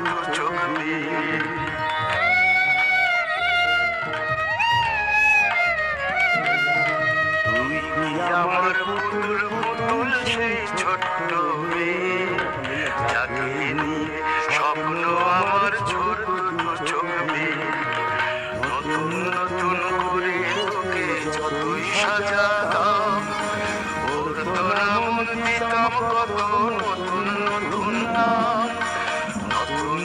দু চোখ দিয়ে। তুই আমার পুতুল পুতুল সেই ছোট্ট মেয়ে, যাকে নিয়ে স্বপ্ন আমার ছোট দু চোখ দিয়ে। নতুন নতুন করে তোকে যতই সাজাতাম, ওর তো নাম দিতাম কত নতুন নতুন নাম। নতুন